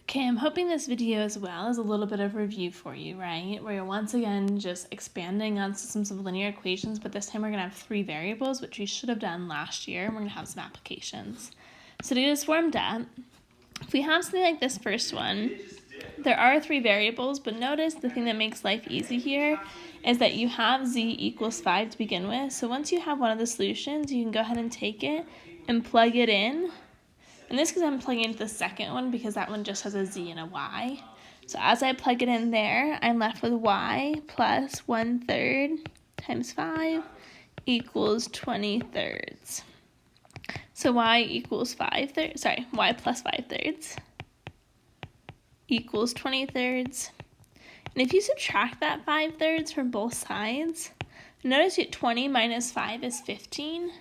Okay, I'm hoping this video as well is a little bit of review for you, right? Where you're once again just expanding on systems of linear equations, but this time we're going to have three variables, which we should have done last year, and we're going to have some applications. So to get us warmed up, if we have something like this first one, there are three variables, but notice the thing that makes life easy here is that you have z equals 5 to begin with. So once you have one of the solutions, you can go ahead and take it and plug it in. In this case, I'm plugging into the second one because that one just has a z and a y. So as I plug it in there, I'm left with y plus 1/3 times 5 equals 20/3. So y equals y plus 5/3 equals 20/3. And if you subtract that 5/3 from both sides, notice you get 20 minus 5 is 15.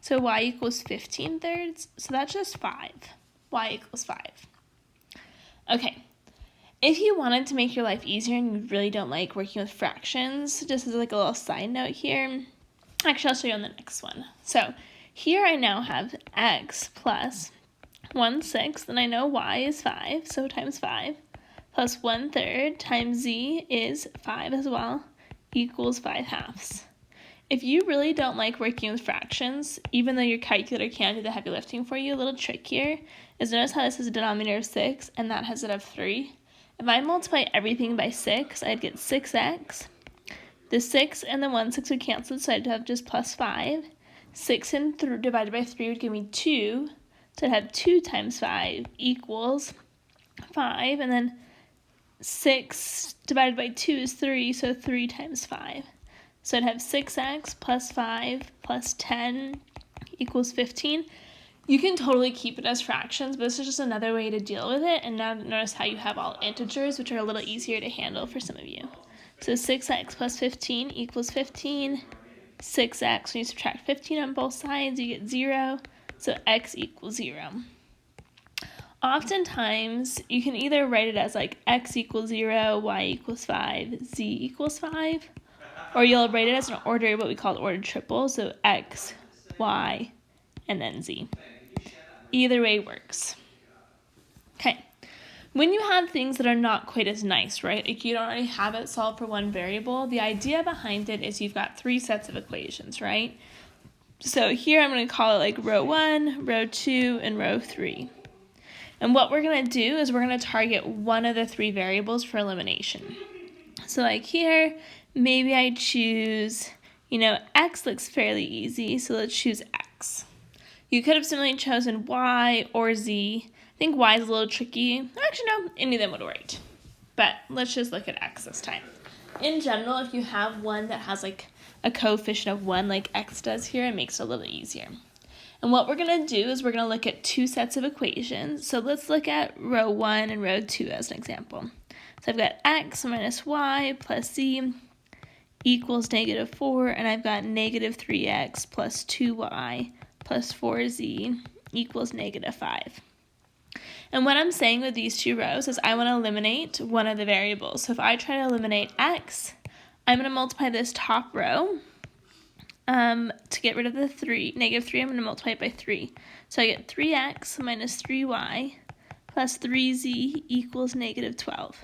So y equals 15/3, so that's just 5. Y equals 5. Okay, if you wanted to make your life easier and you really don't like working with fractions, just as like a little side note here, actually I'll show you on the next one. So here I now have x plus 1/6, and I know y is 5, so times 5, plus 1/3 times z is 5 as well, equals 5/2. If you really don't like working with fractions, even though your calculator can do the heavy lifting for you, a little trick here is notice how this has a denominator of 6 and that has it of 3. If I multiply everything by 6, I'd get 6x. The 6 and the 1/6 would cancel, so I'd have just plus 5. 6 and divided by 3 would give me 2, so I'd have 2 times 5 equals 5, and then 6 divided by 2 is 3, so 3 times 5. So I'd have 6x plus 5 plus 10 equals 15. You can totally keep it as fractions, but this is just another way to deal with it. And now notice how you have all integers, which are a little easier to handle for some of you. So 6x plus 15 equals 15. 6x, when you subtract 15 on both sides, you get 0. So x equals 0. Oftentimes, you can either write it as like x equals 0, y equals 5, z equals 5. Or you'll write it as an order, what we call ordered triple, so x, y, and then z. Either way works. Okay, when you have things that are not quite as nice, right, like you don't already have it solved for one variable, the idea behind it is you've got three sets of equations, right? So here I'm going to call it like row 1, row 2, and row 3. And what we're going to do is we're going to target one of the three variables for elimination. So like here, maybe I choose, x looks fairly easy, so let's choose x. You could have simply chosen y or z. I think y is a little tricky. Actually, no, any of them would work. But let's just look at x this time. In general, if you have one that has like a coefficient of 1 like x does here, it makes it a little easier. And what we're going to do is we're going to look at two sets of equations. So let's look at row 1 and row 2 as an example. So I've got x minus y plus z equals -4, and I've got -3x plus 2y plus 4z equals -5. And what I'm saying with these two rows is I want to eliminate one of the variables. So if I try to eliminate x, I'm going to multiply this top row to get rid of the -3, I'm going to multiply it by 3. So I get 3x minus 3y plus 3z equals -12.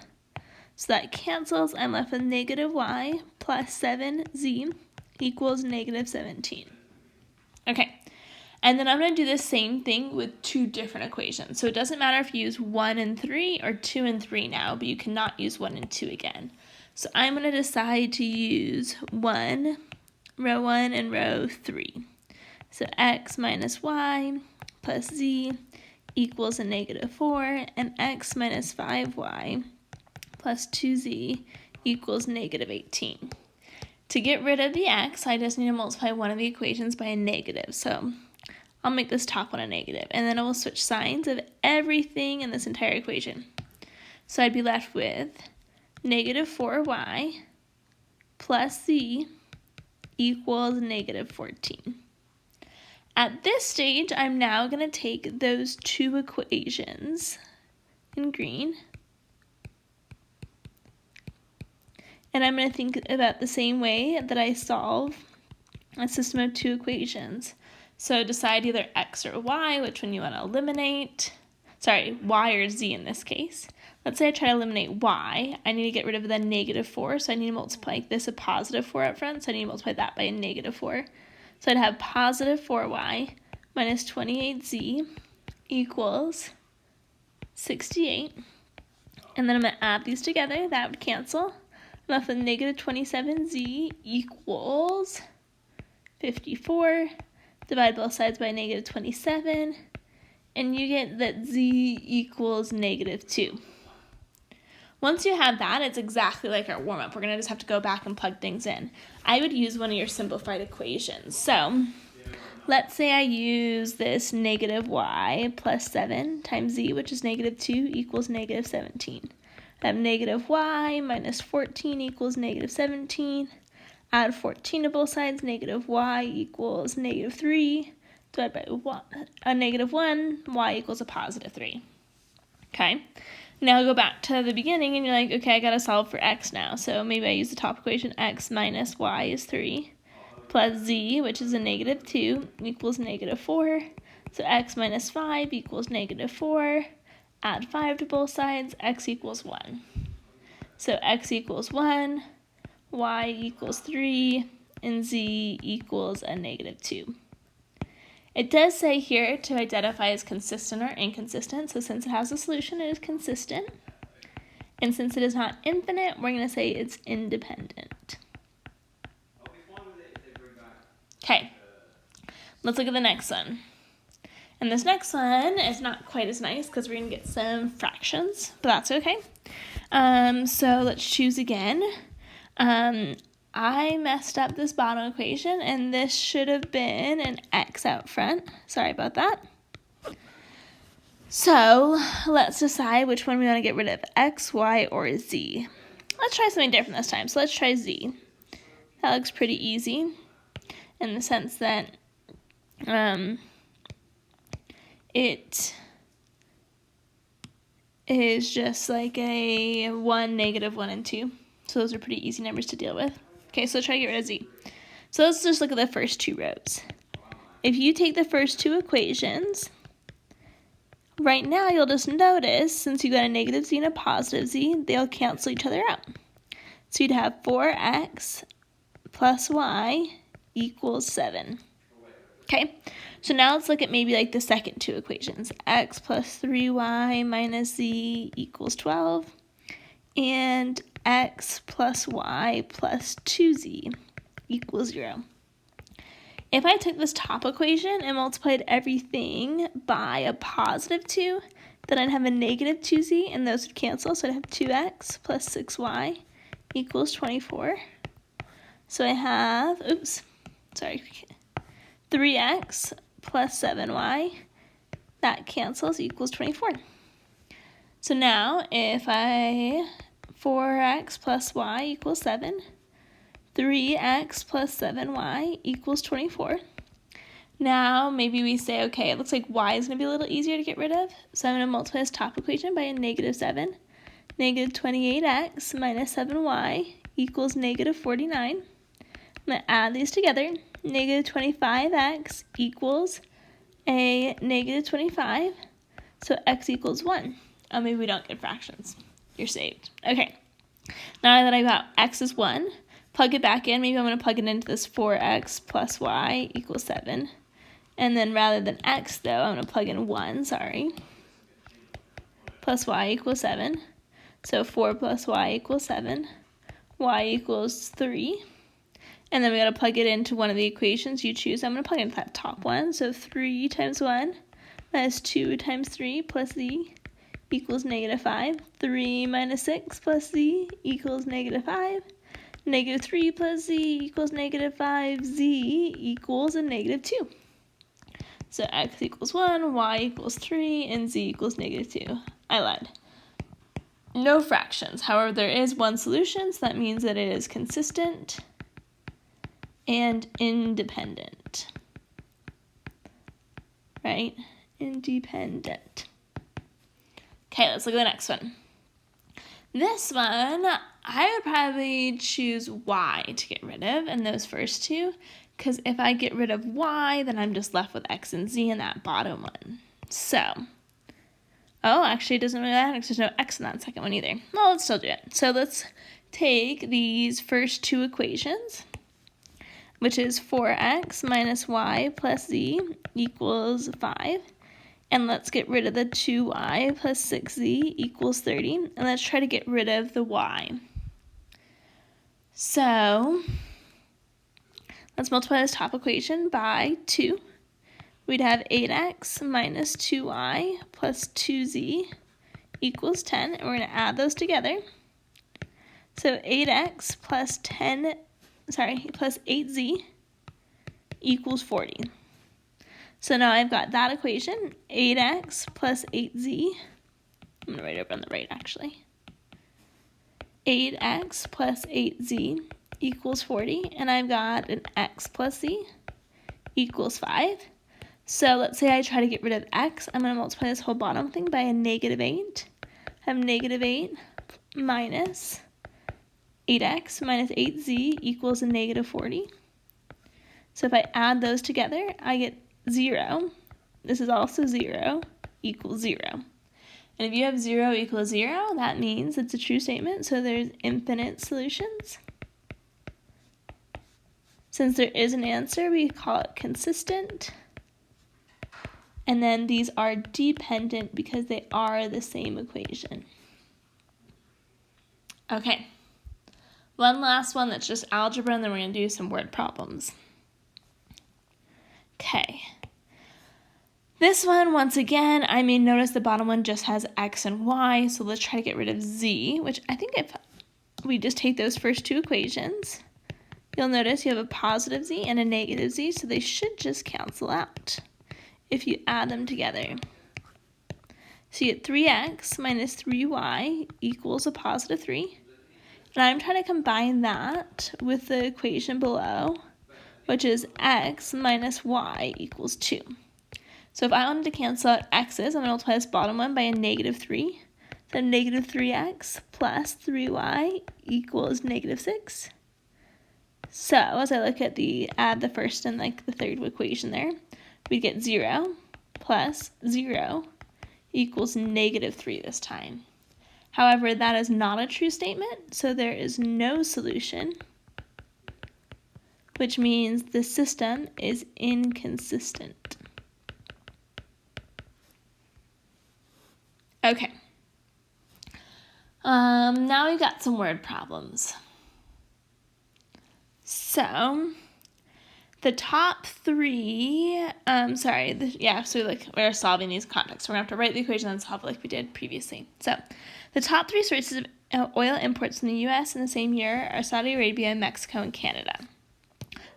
So that cancels. I'm left with -y plus 7z equals -17. Okay, and then I'm going to do the same thing with two different equations. So it doesn't matter if you use 1 and 3 or 2 and 3 now, but you cannot use 1 and 2 again. So I'm going to decide to use row 1 and row 3. So x minus y plus z equals a -4, and x minus 5y plus 2z equals -18. To get rid of the x, I just need to multiply one of the equations by a negative. So I'll make this top one a negative, and then I will switch signs of everything in this entire equation. So I'd be left with -4y plus z equals -14. At this stage, I'm now going to take those two equations in green, and I'm going to think about the same way that I solve a system of two equations. So decide either x or y, which one you want to eliminate. y or z in this case. Let's say I try to eliminate y. I need to get rid of the -4, so I need to multiply this a +4 up front, so I need to multiply that by a -4. So I'd have positive 4y minus 28z equals 68. And then I'm going to add these together. That would cancel. I'm left with negative 27z equals 54. Divide both sides by negative 27. And you get that z equals -2. Once you have that, it's exactly like our warm-up. We're going to just have to go back and plug things in. I would use one of your simplified equations. So let's say I use this -y plus 7 times z, which is -2, equals -17. I have -y minus 14 equals -17. Add 14 to both sides, -y equals -3. Divide by a -1, y equals a +3. Okay, now go back to the beginning and you're like, okay, I gotta solve for x now. So maybe I use the top equation, x minus y is 3, plus z, which is a -2, equals -4. So x minus 5 equals -4. Add 5 to both sides, x equals 1. So x equals 1, y equals 3, and z equals a -2. It does say here to identify as consistent or inconsistent, so since it has a solution, it is consistent. And since it is not infinite, we're going to say it's independent. Okay, let's look at the next one. And this next one is not quite as nice because we're going to get some fractions, but that's okay. So let's choose again. I messed up this bottom equation, and this should have been an x out front. Sorry about that. So let's decide which one we want to get rid of, x, y, or z. Let's try something different this time. So let's try z. That looks pretty easy in the sense that it is just like a 1, -1, and 2. So those are pretty easy numbers to deal with. Okay, so let's try to get rid of z. So let's just look at the first two rows. If you take the first two equations, right now you'll just notice, since you got a -z and a +z, they'll cancel each other out. So you'd have 4x plus y equals 7. Okay, so now let's look at maybe like the second two equations. X plus 3y minus z equals 12. And x plus y plus 2z equals 0. If I took this top equation and multiplied everything by a +2, then I'd have a -2z, and those would cancel, so I'd have 2x plus 6y equals 24. So I have, 3x plus 7y, that cancels, equals 24. So now if 4x plus y equals 7, 3x plus 7y equals 24. Now maybe we say, okay, it looks like y is going to be a little easier to get rid of. So I'm going to multiply this top equation by a -7. -28x minus 7y equals -49. I'm going to add these together. -25x equals a -25. So x equals 1. Oh, maybe we don't get fractions. You're saved. Okay. Now that I got x is 1, plug it back in. Maybe I'm going to plug it into this 4x plus y equals 7. And then rather than x, though, I'm going to plug in 1, plus y equals 7. So 4 plus y equals 7. Y equals 3. And then we got to plug it into one of the equations you choose. I'm going to plug into that top one. So 3 times 1 minus 2 times 3 plus z equals -5. 3 minus 6 plus z equals -5. -3 plus z equals -5. Z equals a -2. So x equals 1, y equals 3, and z equals -2. I lied. No fractions. However, there is one solution, so that means that it is consistent and independent. Right? Independent. Okay, let's look at the next one. This one, I would probably choose y to get rid of in those first two, because if I get rid of y, then I'm just left with x and z in that bottom one. So Oh, actually it doesn't really matter because there's no x in that second one either. Well, let's still do it. So let's take these first two equations, which is 4x minus y plus z equals 5. And let's get rid of the 2y plus 6z equals 30. And let's try to get rid of the y. So let's multiply this top equation by 2. We'd have 8x minus 2y plus 2z equals 10. And we're going to add those together. So 8x plus 8z equals 40. So now I've got that equation, 8x plus 8z. I'm going to write it over on the right, actually. 8x plus 8z equals 40. And I've got an x plus z equals 5. So let's say I try to get rid of x. I'm going to multiply this whole bottom thing by a negative 8. I have negative 8 minus 8x minus 8z equals a negative 40. So if I add those together, I get 0. This is also 0 equals 0. And if you have 0 equals 0, that means it's a true statement, so there's infinite solutions. Since there is an answer, we call it consistent. And then these are dependent because they are the same equation. Okay. One last one that's just algebra, and then we're going to do some word problems. Okay. This one, once again, I mean, notice the bottom one just has x and y, so let's try to get rid of z, which I think if we just take those first two equations, you'll notice you have a positive z and a negative z, so they should just cancel out if you add them together. So you get 3x minus 3y equals a positive 3. And I'm trying to combine that with the equation below, which is x minus y equals 2. So if I wanted to cancel out x's, I'm going to multiply this bottom one by a negative 3. So negative 3x plus 3y equals negative 6. So as I look at add the first and the third equation there, we get 0 plus 0 equals negative 3 this time. However, that is not a true statement, so there is no solution, which means the system is inconsistent. Okay. Now we've got some word problems. So the top three, we're solving these contexts. We're going to have to write the equation and solve like we did previously. So the top three sources of oil imports in the U.S. in the same year are Saudi Arabia, Mexico, and Canada.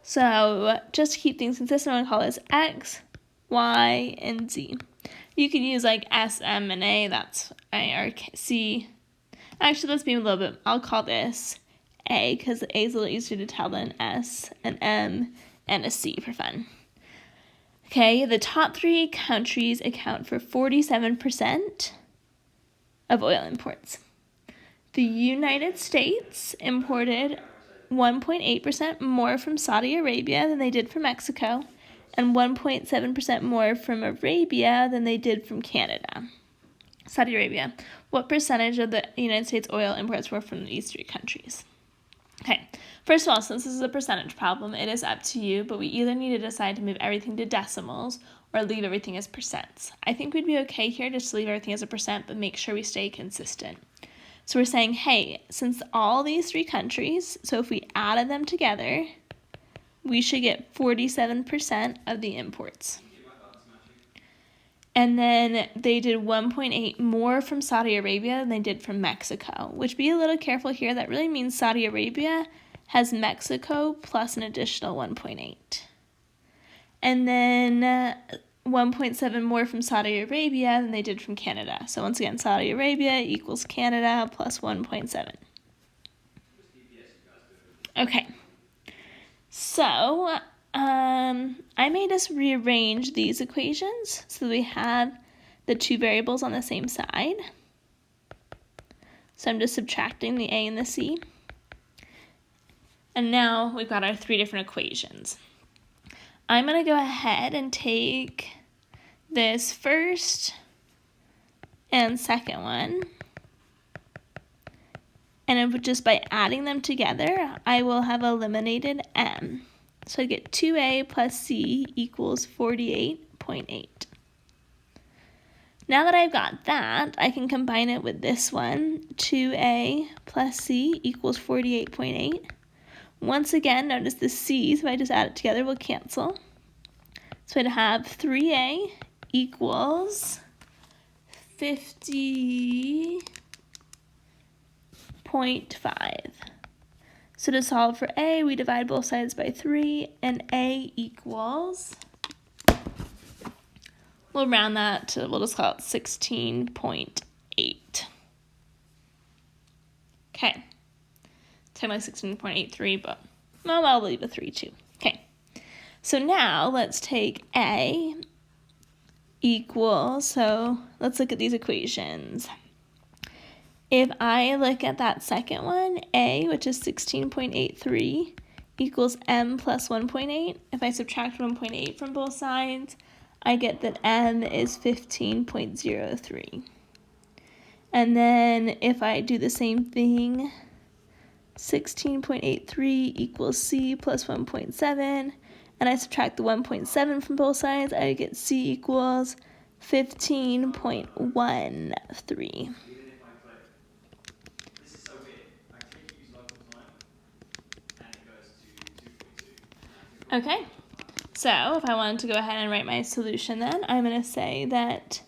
So just to keep things consistent, I'm going to call this X, Y, and Z. You could use like S, M, and A, or C. Actually, let's be a little bit, I'll call this A because the A is a little easier to tell than S, an M, and a C for fun. Okay, the top three countries account for 47% of oil imports. The United States imported 1.8% more from Saudi Arabia than they did from Mexico, and 1.7% more from Arabia than they did from Canada. Saudi Arabia. What percentage of the United States oil imports were from these three countries? Okay, first of all, since this is a percentage problem, it is up to you, but we either need to decide to move everything to decimals or leave everything as percents. I think we'd be okay here just to leave everything as a percent, but make sure we stay consistent. So we're saying, hey, since all these three countries, so if we added them together, we should get 47% of the imports. And then they did 1.8 more from Saudi Arabia than they did from Mexico, which be a little careful here. That really means Saudi Arabia has Mexico plus an additional 1.8. And then 1.7 more from Saudi Arabia than they did from Canada. So once again, Saudi Arabia equals Canada plus 1.7. Okay. So I may just rearrange these equations so we have the two variables on the same side. So I'm just subtracting the A and the C. And now we've got our three different equations. I'm going to go ahead and take this first and second one. And just by adding them together, I will have eliminated m. So I get 2a plus c equals 48.8. Now that I've got that, I can combine it with this one. 2a plus c equals 48.8. Once again, notice the c's, if I just add it together, will cancel. So I'd have 3a equals 50.5. So to solve for a, we divide both sides by 3, and a equals, we'll round that to, we'll just call it 16.8. Okay. Technically 16.83, but well, I'll leave a 3 too. Okay. So now let's take a equals, so let's look at these equations. If I look at that second one, a, which is 16.83, equals m plus 1.8. If I subtract 1.8 from both sides, I get that m is 15.03. And then if I do the same thing, 16.83 equals c plus 1.7, and I subtract the 1.7 from both sides, I get c equals 15.13. Okay, so if I wanted to go ahead and write my solution then, I'm going to say that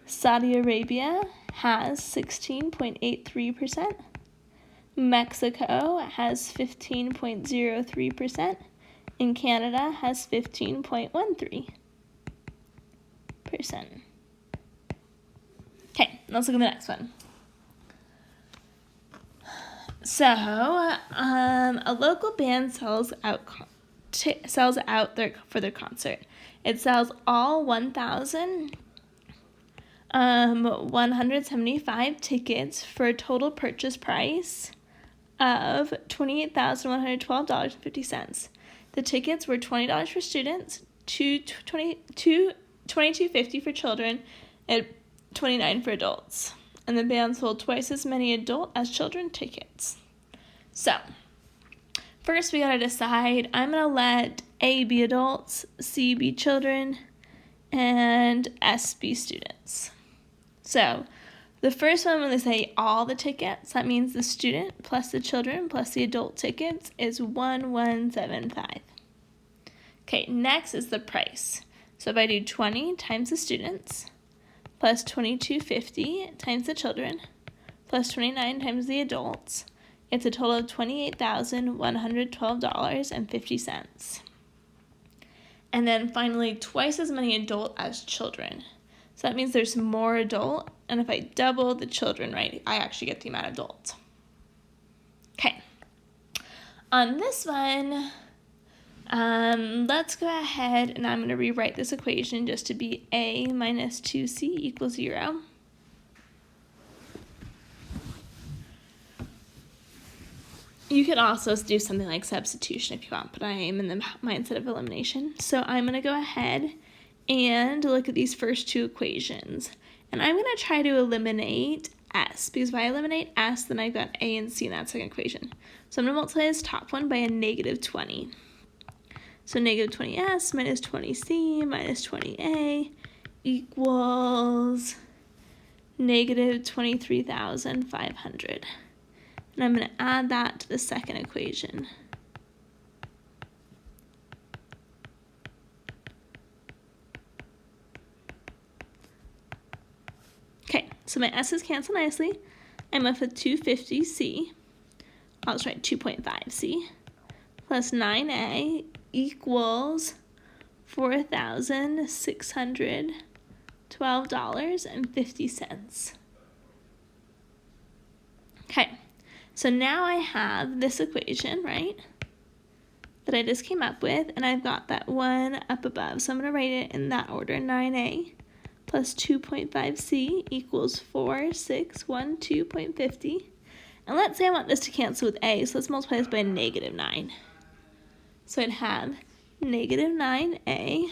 Saudi Arabia has 16.83%, Mexico has 15.03%, and Canada has 15.13%. Okay, let's look at the next one. So, a local band sells out for their concert. It sells all 1,175 tickets for a total purchase price of $28,112.50. The tickets were $20 for students, $22.50 for children, and $29 for adults. And the band sold twice as many adult as children tickets. So, first we gotta decide, I'm gonna let A be adults, C be children, and S be students. So, the first one, when they say all the tickets, that means the student plus the children plus the adult tickets is 1,175. Okay, next is the price. So if I do 20 times the students plus $22.50 times the children plus 29 times the adults, it's a total of $28,112.50. And then finally, twice as many adult as children. So that means there's more adult, and if I double the children, right, I actually get the amount of adult. Okay. On this one, let's go ahead and I'm going to rewrite this equation just to be a minus 2c equals 0. You could also do something like substitution if you want, but I am in the mindset of elimination. So I'm going to go ahead and look at these first two equations. And I'm going to try to eliminate s, because if I eliminate s, then I've got a and c in that second equation. So I'm going to multiply this top one by a negative 20. So negative 20s minus 20c minus 20a equals negative 23,500. And I'm going to add that to the second equation. Okay, so my s's cancel nicely. I'm left with 250c. I'll just write 2.5c plus 9a equals $4,612.50. Okay, so now I have this equation, right, that I just came up with, and I've got that one up above. So I'm going to write it in that order. 9a plus 2.5c equals 4,612.50. And let's say I want this to cancel with a, so let's multiply this by negative 9. So I'd have negative 9a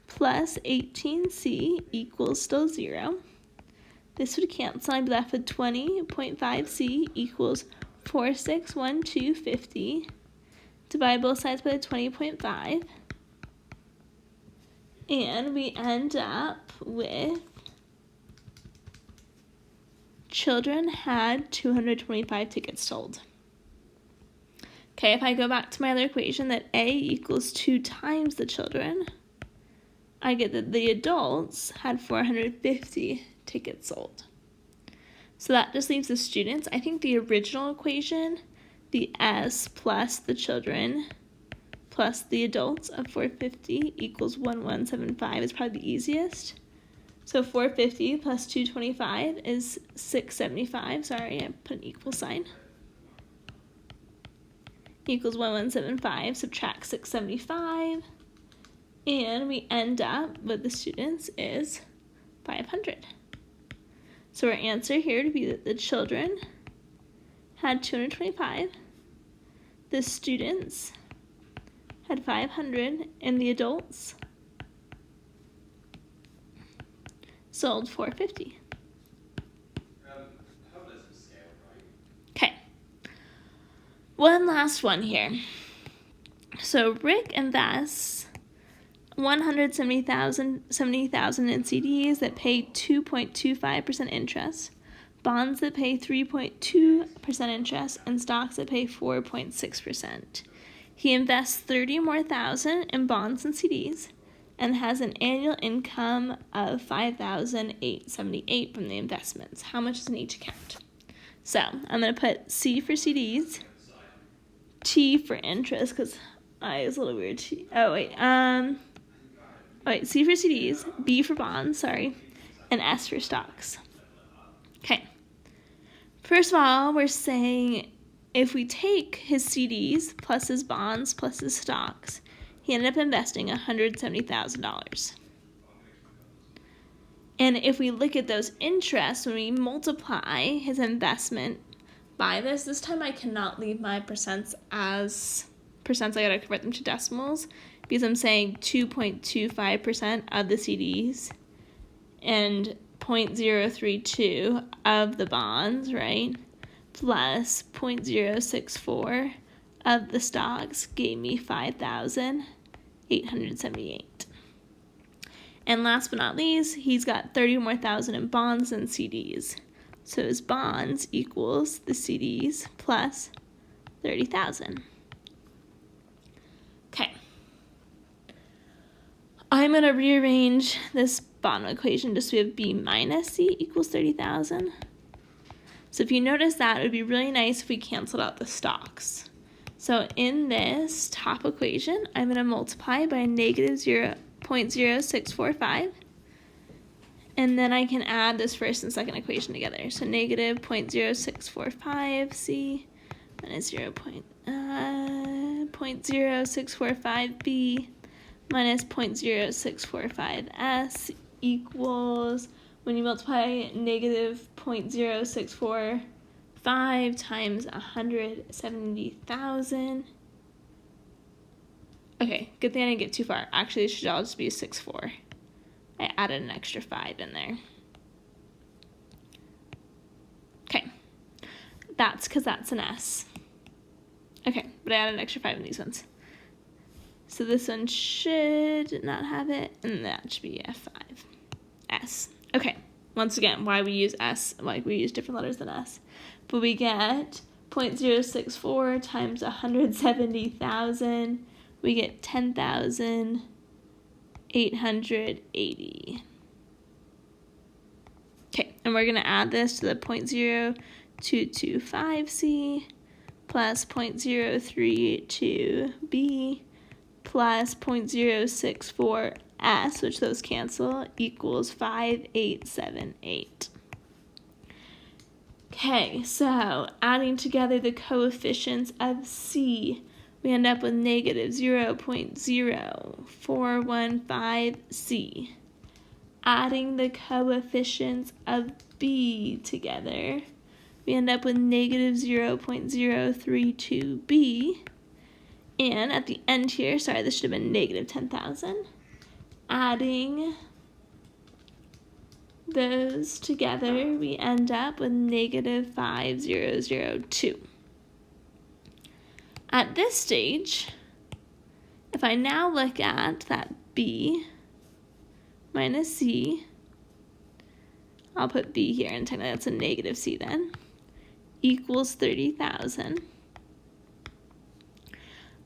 plus 18c equals still 0. This would cancel. I'd be left with 20.5c equals 461250. Divide both sides by the 20.5. And we end up with children had 225 tickets sold. Okay, if I go back to my other equation that A equals 2 times the children, I get that the adults had 450 tickets sold. So that just leaves the students. I think the original equation, the S plus the children plus the adults of 450 equals 1175 is probably the easiest. So 450 plus 225 is 675. Sorry, I put an equal sign. Equals 1175. Subtract 675. And we end up with the students is 500. So our answer here would be that the children had 225. The students had 500. And the adults sold 450. Okay. One last one here. So Rick invests $170,000 in CDs that pay 2.25% interest, bonds that pay 3.2% interest, and stocks that pay 4.6%. He invests $30,000 more in bonds and CDs and has an annual income of $5,878 from the investments. How much is in each account? So I'm going to put C for CDs, T for interest, because I is a little weird. C for CDs, B for bonds, and S for stocks. Okay. First of all, we're saying if we take his CDs plus his bonds plus his stocks, he ended up investing $170,000. And if we look at those interests, when we multiply his investment by this time I cannot leave my percents as percents. I gotta convert them to decimals because I'm saying 2.25% of the CDs and 0.032 of the bonds, right? Plus 0.064 of the stocks gave me 5,878. And last but not least, he's got 30 more thousand in bonds and CDs. So his bonds equals the CDs plus 30,000. Okay. I'm going to rearrange this bottom equation just so we have B minus C equals 30,000. So if you notice that, it would be really nice if we canceled out the stocks. So in this top equation, I'm going to multiply by negative 0.0645. And then I can add this first and second equation together. So negative 0.0645C minus 0.0645B minus 0.0645S equals, when you multiply negative 0.0645 times 170,000. Okay, good thing I didn't get too far. Actually, it should all just be 6.4. I added an extra 5 in there. Okay, that's because that's an S. Okay, but I added an extra 5 in these ones. So this one should not have it, and that should be F5. S. Okay, once again, why we use S, like we use different letters than S. But we get 0.064 times 170,000. We get 10,880. Okay, and we're going to add this to the 0.0225C plus 0.032B plus 0.064S, which those cancel, equals 5,878. Okay, so adding together the coefficients of C, we end up with negative 0.0415C. Adding the coefficients of B together, we end up with negative 0.032B. And at the end here, sorry, this should have been negative 10,000. Adding those together, we end up with negative 5,002. At this stage, if I now look at that B minus C, I'll put B here, and technically that's a negative C then, equals 30,000.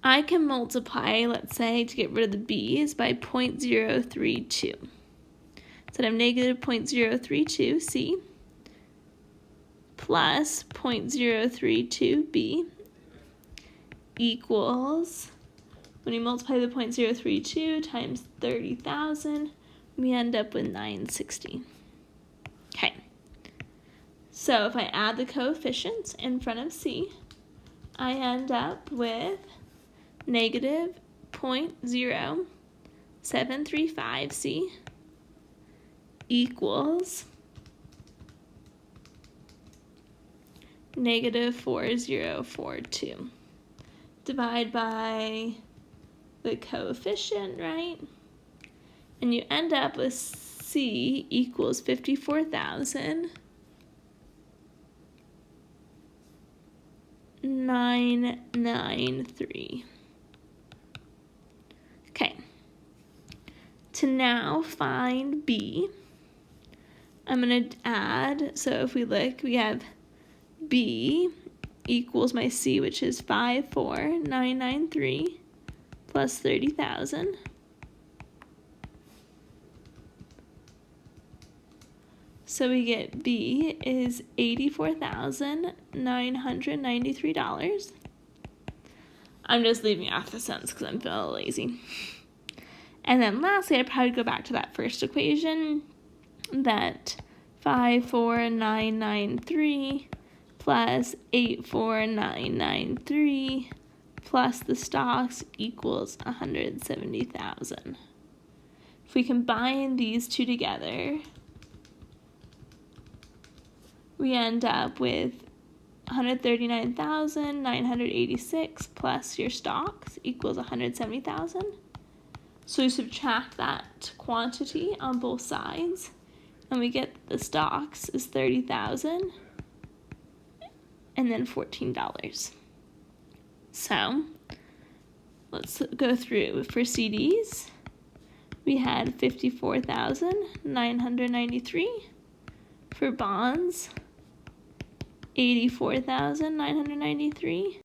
I can multiply, let's say, to get rid of the B's by 0.032. So I have negative 0.032 C plus 0.032 B equals, when you multiply the 0.032 times 30,000, we end up with 960. Okay, so if I add the coefficients in front of C, I end up with negative 0.0735 C equals negative 4042. Divide by the coefficient, right? And you end up with C equals 54,993. Okay. To now find B, I'm going to add, so if we look, we have B equals my C, which is 54,993 plus 30,000. So we get B is $84,993. I'm just leaving off the cents because I'm feeling lazy. And then lastly, I'd probably go back to that first equation, that 54993 plus 84993 plus the stocks equals 170,000. If we combine these two together, we end up with 139,986 plus your stocks equals 170,000. So we subtract that quantity on both sides, and we get the stocks is 30,000 and then $14. So let's go through. For CDs, we had 54,993. For bonds, 84,993.